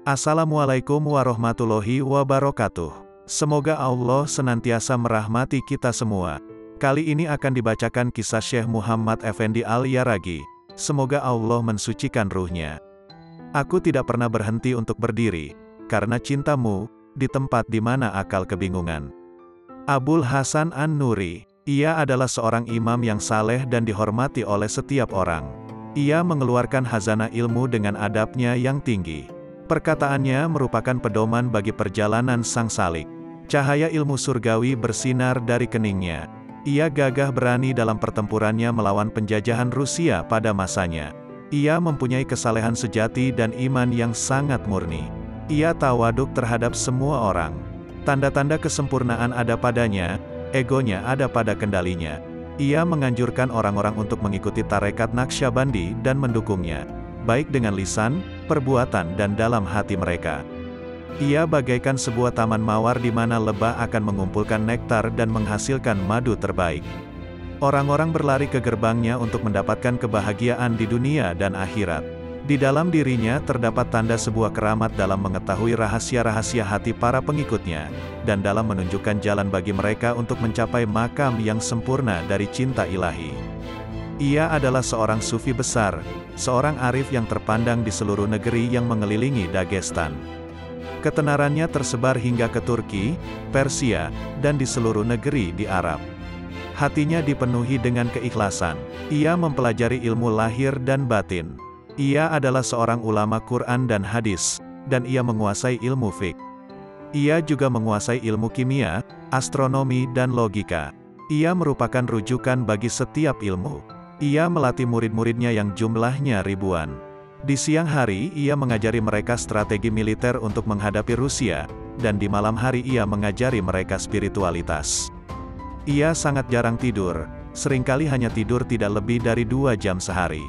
Assalamualaikum warahmatullahi wabarakatuh. Semoga Allah senantiasa merahmati kita semua. Kali ini akan dibacakan kisah Syekh Muhammad Effendi Al-Yaragi. Semoga Allah mensucikan ruhnya. Aku tidak pernah berhenti untuk berdiri, karena cintamu, di tempat di mana akal kebingungan. Abul Hasan An-Nuri. Ia adalah seorang imam yang saleh dan dihormati oleh setiap orang. Ia mengeluarkan khazanah ilmu dengan adabnya yang tinggi. Perkataannya merupakan pedoman bagi perjalanan sang salik. Cahaya ilmu surgawi bersinar dari keningnya. Ia gagah berani dalam pertempurannya melawan penjajahan Rusia pada masanya. Ia mempunyai kesalehan sejati dan iman yang sangat murni. Ia tawaduk terhadap semua orang. Tanda-tanda kesempurnaan ada padanya, egonya ada pada kendalinya. Ia menganjurkan orang-orang untuk mengikuti tarekat Naqsyabandi dan mendukungnya, baik dengan lisan, perbuatan dan dalam hati mereka. Ia bagaikan sebuah taman mawar di mana lebah akan mengumpulkan nektar dan menghasilkan madu terbaik. Orang-orang berlari ke gerbangnya untuk mendapatkan kebahagiaan di dunia dan akhirat. Di dalam dirinya terdapat tanda sebuah keramat dalam mengetahui rahasia-rahasia hati para pengikutnya, dan dalam menunjukkan jalan bagi mereka untuk mencapai makam yang sempurna dari cinta ilahi. Ia adalah seorang sufi besar, seorang arif yang terpandang di seluruh negeri yang mengelilingi Dagestan. Ketenarannya tersebar hingga ke Turki, Persia, dan di seluruh negeri di Arab. Hatinya dipenuhi dengan keikhlasan. Ia mempelajari ilmu lahir dan batin. Ia adalah seorang ulama Quran dan hadis, dan ia menguasai ilmu fiqh. Ia juga menguasai ilmu kimia, astronomi dan logika. Ia merupakan rujukan bagi setiap ilmu. Ia melatih murid-muridnya yang jumlahnya ribuan. Di siang hari ia mengajari mereka strategi militer untuk menghadapi Rusia, dan di malam hari ia mengajari mereka spiritualitas. Ia sangat jarang tidur, seringkali hanya tidur tidak lebih dari 2 jam sehari.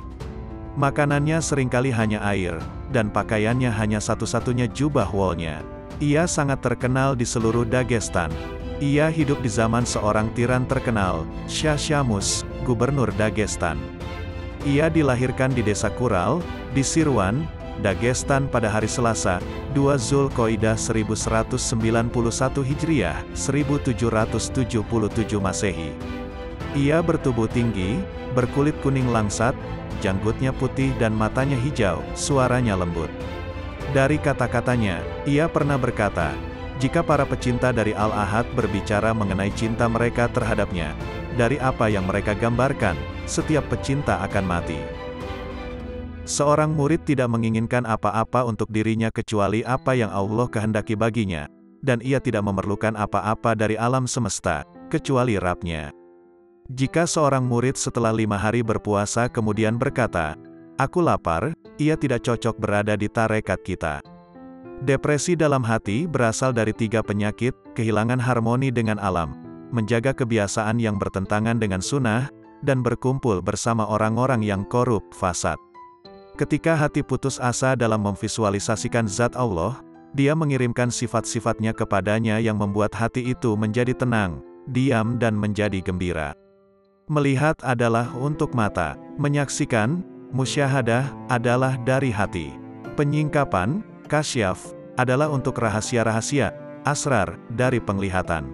Makanannya seringkali hanya air, dan pakaiannya hanya satu-satunya jubah wolnya. Ia sangat terkenal di seluruh Dagestan. Ia hidup di zaman seorang tiran terkenal, Shah Syamus, gubernur Dagestan. Ia dilahirkan di desa Kural, di Sirwan, Dagestan pada hari Selasa, 2 Zulqoidah 1191 Hijriah, 1777 Masehi. Ia bertubuh tinggi, berkulit kuning langsat, janggutnya putih dan matanya hijau, suaranya lembut. Dari kata-katanya, ia pernah berkata, jika para pecinta dari Al-Ahad berbicara mengenai cinta mereka terhadapnya, dari apa yang mereka gambarkan, setiap pecinta akan mati. Seorang murid tidak menginginkan apa-apa untuk dirinya kecuali apa yang Allah kehendaki baginya, dan ia tidak memerlukan apa-apa dari alam semesta, kecuali Rabb-Nya. Jika seorang murid setelah 5 hari berpuasa kemudian berkata, "Aku lapar," ia tidak cocok berada di tarekat kita. Depresi dalam hati berasal dari 3 penyakit: kehilangan harmoni dengan alam, menjaga kebiasaan yang bertentangan dengan sunnah, dan berkumpul bersama orang-orang yang korup, fasad. Ketika hati putus asa dalam memvisualisasikan zat Allah, dia mengirimkan sifat-sifatnya kepadanya yang membuat hati itu menjadi tenang, diam dan menjadi gembira. Melihat adalah untuk mata, menyaksikan, musyahadah, adalah dari hati. Penyingkapan, kasyaf, adalah untuk rahasia-rahasia, asrar, dari penglihatan.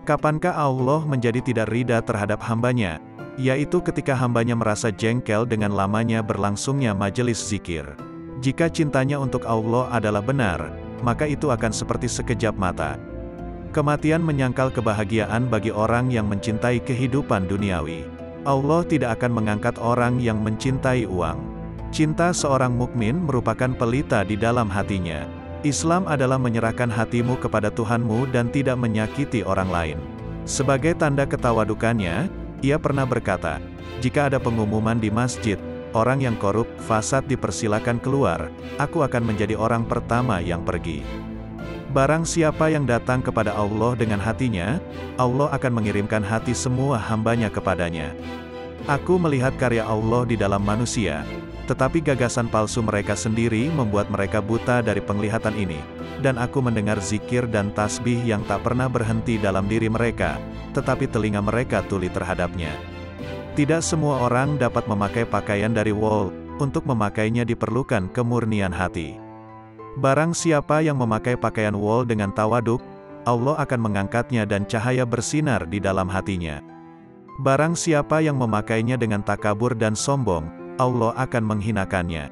Kapankah Allah menjadi tidak ridha terhadap hambanya? Yaitu ketika hambanya merasa jengkel dengan lamanya berlangsungnya majelis zikir. Jika cintanya untuk Allah adalah benar, maka itu akan seperti sekejap mata. Kematian menyangkal kebahagiaan bagi orang yang mencintai kehidupan duniawi. Allah tidak akan mengangkat orang yang mencintai uang. Cinta seorang mukmin merupakan pelita di dalam hatinya. Islam adalah menyerahkan hatimu kepada Tuhanmu dan tidak menyakiti orang lain. Sebagai tanda ketawadukannya, ia pernah berkata, "Jika ada pengumuman di masjid, orang yang korup, fasad dipersilakan keluar, aku akan menjadi orang pertama yang pergi." Barang siapa yang datang kepada Allah dengan hatinya, Allah akan mengirimkan hati semua hambanya kepadanya. Aku melihat karya Allah di dalam manusia, tetapi gagasan palsu mereka sendiri membuat mereka buta dari penglihatan ini, dan aku mendengar zikir dan tasbih yang tak pernah berhenti dalam diri mereka, tetapi telinga mereka tuli terhadapnya. Tidak semua orang dapat memakai pakaian dari wol, untuk memakainya diperlukan kemurnian hati. Barang siapa yang memakai pakaian wol dengan tawaduk, Allah akan mengangkatnya dan cahaya bersinar di dalam hatinya. Barang siapa yang memakainya dengan takabur dan sombong, Allah akan menghinakannya.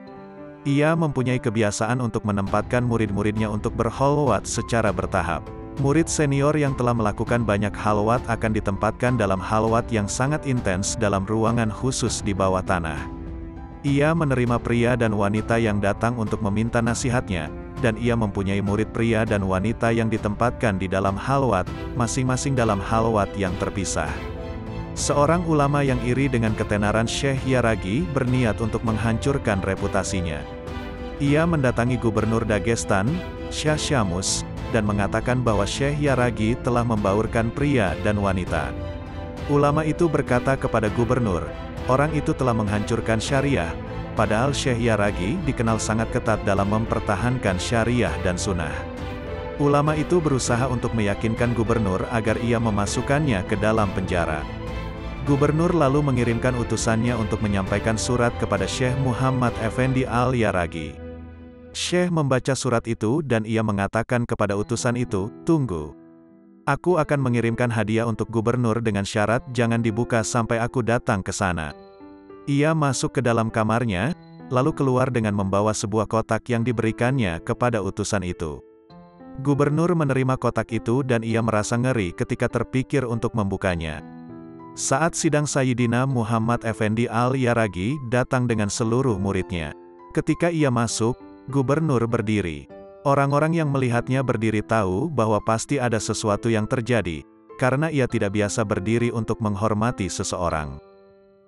Ia mempunyai kebiasaan untuk menempatkan murid-muridnya untuk berkholwat secara bertahap. Murid senior yang telah melakukan banyak khalwat akan ditempatkan dalam khalwat yang sangat intens dalam ruangan khusus di bawah tanah. Ia menerima pria dan wanita yang datang untuk meminta nasihatnya, dan ia mempunyai murid pria dan wanita yang ditempatkan di dalam khalwat, masing-masing dalam khalwat yang terpisah. Seorang ulama yang iri dengan ketenaran Syekh Yaragi berniat untuk menghancurkan reputasinya. Ia mendatangi Gubernur Dagestan, Syah Syamus, dan mengatakan bahwa Syekh Yaragi telah membaurkan pria dan wanita. Ulama itu berkata kepada gubernur, orang itu telah menghancurkan syariah, padahal Syekh Yaragi dikenal sangat ketat dalam mempertahankan syariah dan sunnah. Ulama itu berusaha untuk meyakinkan gubernur agar ia memasukkannya ke dalam penjara. Gubernur lalu mengirimkan utusannya untuk menyampaikan surat kepada Syekh Muhammad Effendi Al-Yaragi. Syekh membaca surat itu dan ia mengatakan kepada utusan itu, "Tunggu. Aku akan mengirimkan hadiah untuk gubernur dengan syarat jangan dibuka sampai aku datang ke sana." Ia masuk ke dalam kamarnya, lalu keluar dengan membawa sebuah kotak yang diberikannya kepada utusan itu. Gubernur menerima kotak itu dan ia merasa ngeri ketika terpikir untuk membukanya. Saat sidang Sayyidina Muhammad Effendi Al-Yaragi datang dengan seluruh muridnya. Ketika ia masuk, gubernur berdiri. Orang-orang yang melihatnya berdiri tahu bahwa pasti ada sesuatu yang terjadi, karena ia tidak biasa berdiri untuk menghormati seseorang.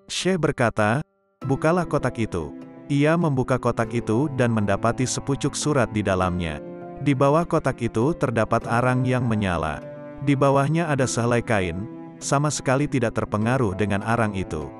Syekh berkata, "Bukalah kotak itu." Ia membuka kotak itu dan mendapati sepucuk surat di dalamnya. Di bawah kotak itu terdapat arang yang menyala. Di bawahnya ada sehelai kain, sama sekali tidak terpengaruh dengan arang itu.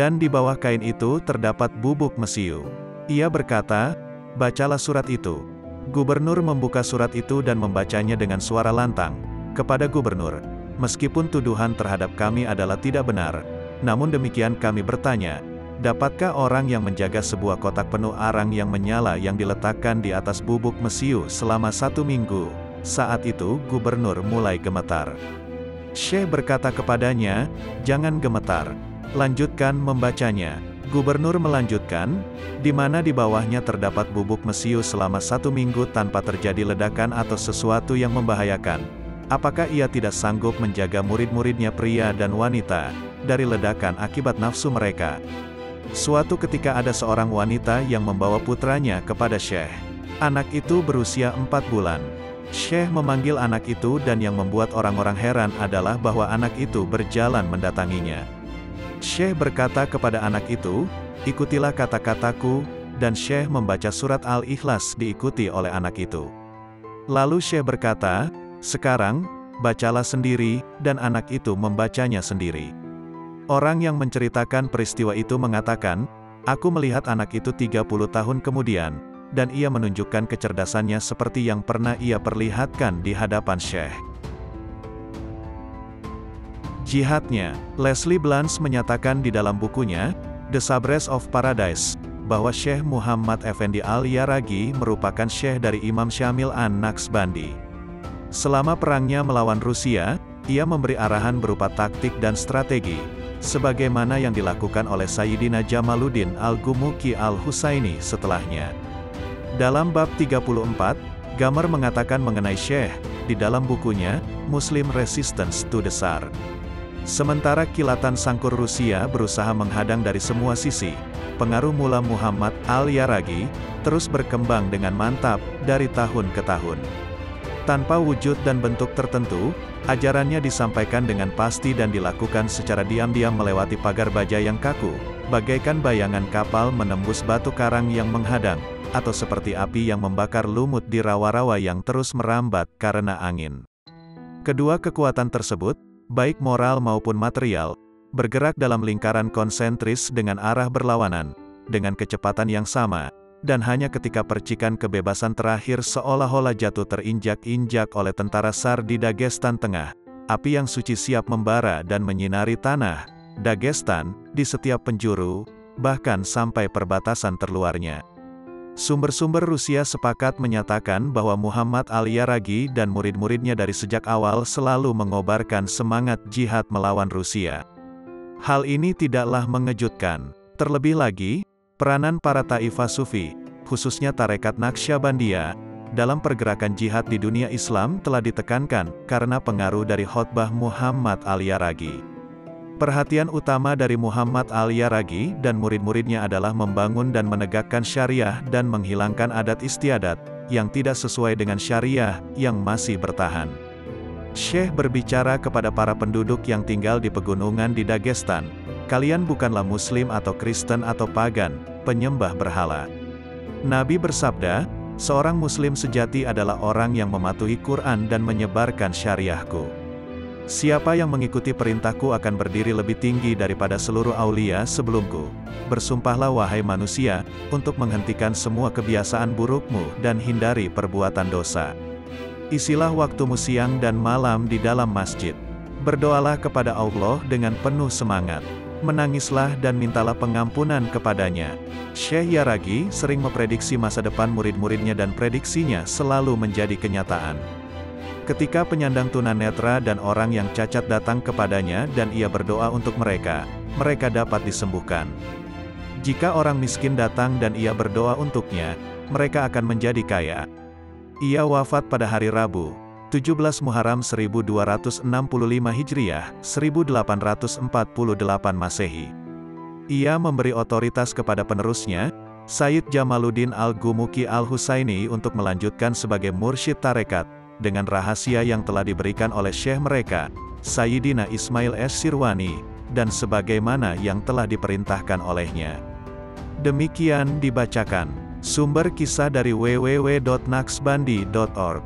Dan di bawah kain itu terdapat bubuk mesiu. Ia berkata, "Bacalah surat itu." Gubernur membuka surat itu dan membacanya dengan suara lantang. Kepada gubernur, "Meskipun tuduhan terhadap kami adalah tidak benar, namun demikian kami bertanya, dapatkah orang yang menjaga sebuah kotak penuh arang yang menyala yang diletakkan di atas bubuk mesiu selama 1 minggu?" Saat itu gubernur mulai gemetar. Syekh berkata kepadanya, "Jangan gemetar. Lanjutkan membacanya." Gubernur melanjutkan, di mana di bawahnya terdapat bubuk mesiu selama 1 minggu tanpa terjadi ledakan atau sesuatu yang membahayakan. Apakah ia tidak sanggup menjaga murid-muridnya pria dan wanita dari ledakan akibat nafsu mereka? Suatu ketika ada seorang wanita yang membawa putranya kepada Syekh. Anak itu berusia 4 bulan. Syekh memanggil anak itu dan yang membuat orang-orang heran adalah bahwa anak itu berjalan mendatanginya. Syekh berkata kepada anak itu, "Ikutilah kata-kataku," dan Syekh membaca surat Al-Ikhlas diikuti oleh anak itu. Lalu Syekh berkata, "Sekarang, bacalah sendiri," dan anak itu membacanya sendiri. Orang yang menceritakan peristiwa itu mengatakan, "Aku melihat anak itu 30 tahun kemudian, dan ia menunjukkan kecerdasannya seperti yang pernah ia perlihatkan di hadapan Syekh." Jihadnya, Leslie Blanc menyatakan di dalam bukunya, The Sabres of Paradise, bahwa Syekh Muhammad Effendi Al-Yaragi merupakan Syekh dari Imam Syamil An-Naqsbandi. Selama perangnya melawan Rusia, ia memberi arahan berupa taktik dan strategi, sebagaimana yang dilakukan oleh Sayyidina Jamaluddin Al-Gumuki Al-Husaini setelahnya. Dalam bab 34, Gamer mengatakan mengenai Syekh, di dalam bukunya, Muslim Resistance to the Tsar. Sementara kilatan sangkur Rusia berusaha menghadang dari semua sisi, pengaruh Mullah Muhammad Al-Yaragi terus berkembang dengan mantap dari tahun ke tahun. Tanpa wujud dan bentuk tertentu, ajarannya disampaikan dengan pasti dan dilakukan secara diam-diam melewati pagar baja yang kaku, bagaikan bayangan kapal menembus batu karang yang menghadang, atau seperti api yang membakar lumut di rawa-rawa yang terus merambat karena angin. Kedua kekuatan tersebut, baik moral maupun material, bergerak dalam lingkaran konsentris dengan arah berlawanan, dengan kecepatan yang sama, dan hanya ketika percikan kebebasan terakhir seolah-olah jatuh terinjak-injak oleh tentara Tsar di Dagestan Tengah, api yang suci siap membara dan menyinari tanah Dagestan di setiap penjuru, bahkan sampai perbatasan terluarnya. Sumber-sumber Rusia sepakat menyatakan bahwa Muhammad Al-Yaragi dan murid-muridnya dari sejak awal selalu mengobarkan semangat jihad melawan Rusia. Hal ini tidaklah mengejutkan. Terlebih lagi, peranan para taifah sufi, khususnya tarekat Naqsyabandiyah, dalam pergerakan jihad di dunia Islam telah ditekankan karena pengaruh dari khotbah Muhammad Al-Yaragi. Perhatian utama dari Muhammad Al-Yaragi dan murid-muridnya adalah membangun dan menegakkan syariah dan menghilangkan adat istiadat yang tidak sesuai dengan syariah yang masih bertahan. Syekh berbicara kepada para penduduk yang tinggal di pegunungan di Dagestan, "Kalian bukanlah Muslim atau Kristen atau pagan, penyembah berhala. Nabi bersabda, seorang Muslim sejati adalah orang yang mematuhi Quran dan menyebarkan syariahku. Siapa yang mengikuti perintahku akan berdiri lebih tinggi daripada seluruh aulia sebelumku. Bersumpahlah wahai manusia, untuk menghentikan semua kebiasaan burukmu dan hindari perbuatan dosa. Isilah waktumu siang dan malam di dalam masjid. Berdoalah kepada Allah dengan penuh semangat. Menangislah dan mintalah pengampunan kepadanya." Syekh Yaragi sering memprediksi masa depan murid-muridnya dan prediksinya selalu menjadi kenyataan. Ketika penyandang tunanetra dan orang yang cacat datang kepadanya dan ia berdoa untuk mereka, mereka dapat disembuhkan. Jika orang miskin datang dan ia berdoa untuknya, mereka akan menjadi kaya. Ia wafat pada hari Rabu, 17 Muharram 1265 Hijriah, 1848 Masehi. Ia memberi otoritas kepada penerusnya, Sayyid Jamaluddin Al-Gumuki Al-Husaini untuk melanjutkan sebagai mursyid tarekat, dengan rahasia yang telah diberikan oleh syekh mereka, Sayyidina Ismail Es-Sirwani, dan sebagaimana yang telah diperintahkan olehnya. Demikian dibacakan. Sumber kisah dari www.naqsbandi.org.